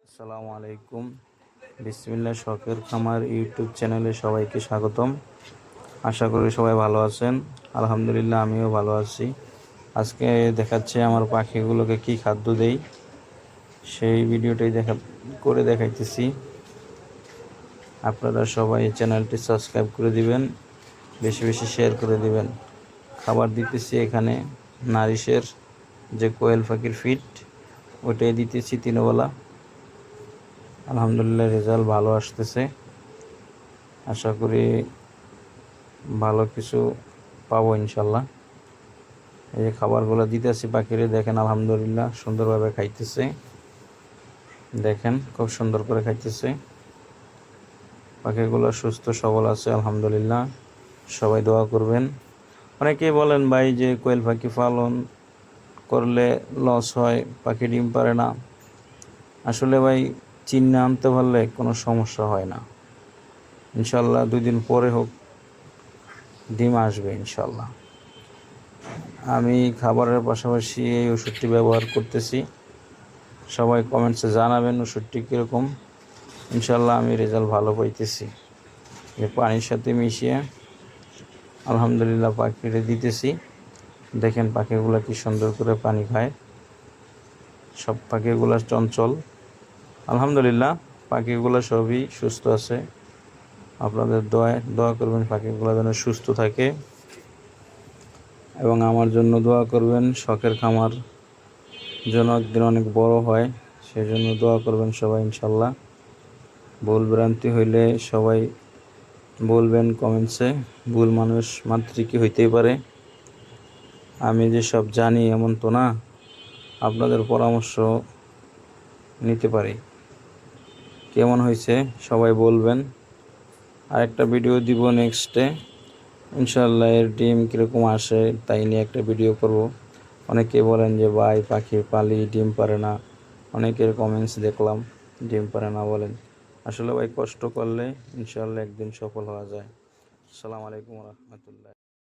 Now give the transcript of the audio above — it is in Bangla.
আসসালামু আলাইকুম। বিসমিল্লাহ শখের খামার ইউটিউব চ্যানেলে সবাইকে স্বাগতম। আশা করি সবাই ভালো আছেন। আলহামদুলিল্লাহ আমিও ভালো আছি। আজকে দেখাচ্ছে আমার পাখিগুলোকে কি খাদ্য দেই, সেই ভিডিওটাই দেখাইতেছি। আপনারা সবাই চ্যানেলটি সাবস্ক্রাইব করে দিবেন, বেশি বেশি শেয়ার করে দিবেন। খাবার দিতেছি এখানে নারিশের যে কোয়েল পাখির ফিড, ওইটাই দিতেছি তিনবেলা। আলহামদুলিল্লাহ রেজাল্ট ভালো আসতেছে। আশা করি ভালো কিছু পাবো ইনশাল্লাহ। এই যে খাবারগুলো দিতেছি পাখিরে, দেখেন আলহামদুলিল্লাহ সুন্দরভাবে খাইতেছে। দেখেন খুব সুন্দর করে খাইতেছে। পাখিগুলো সুস্থ সবল আছে আলহামদুলিল্লাহ। সবাই দোয়া করবেন। অনেকেই বলেন ভাই যে কোয়েল পাখি পালন করলে লস হয়, পাখি ডিম পারে না। আসলে ভাই চিন্না আনতে পারলে কোনো সমস্যা হয় না। ইনশাল্লাহ 2 দিন পরে হোক ডিম আসবে ইনশাল্লাহ। আমি খাবারের পাশাপাশি এই ওষুধটি ব্যবহার করতেছি। সবাই কমেন্টসে জানাবেন ওষুধটি কীরকম। ইনশাল্লাহ আমি রেজাল্ট ভালো পাইতেছি। যে পানির সাথে মিশিয়ে আলহামদুলিল্লাহ পাখিরে দিতেছি। দেখেন পাখিগুলো কি সুন্দর করে পানি খায়। সব পাখিগুলো চঞ্চল। আলহামদুলিল্লাহ পাখিগুলো সবই সুস্থ আছে। আপনাদের দোয়া করবেন পাখিগুলো যেন সুস্থ থাকে, এবং আমার জন্য দোয়া করবেন। শখের খামার যেন একদিন অনেক বড় হয়, সেজন্য দোয়া করবেন সবাই ইনশাল্লাহ। ভুল ভ্রান্তি হইলে সবাই বলবেন কমেন্টসে। ভুল মানুষ মাত্রই হইতেই পারে। আমি যে সব জানি এমন তো না, আপনাদের পরামর্শ নিতে পারি। কেমন হয়েছে সবাই বলবেন। আরেকটা ভিডিও দিব নেক্সটে ইনশাল্লাহ। এর ডিম কীরকম আসে তাই নিয়ে একটা ভিডিও করব। অনেকে বলেন যে ভাই পাখি পালি ডিম পারে না, অনেকের কমেন্টস দেখলাম ডিম পারে না বলেন। আসলে ভাই কষ্ট করলে ইনশাল্লাহ একদিন সফল হওয়া যায়। আসসালামু আলাইকুম রহমতুল্লাহ।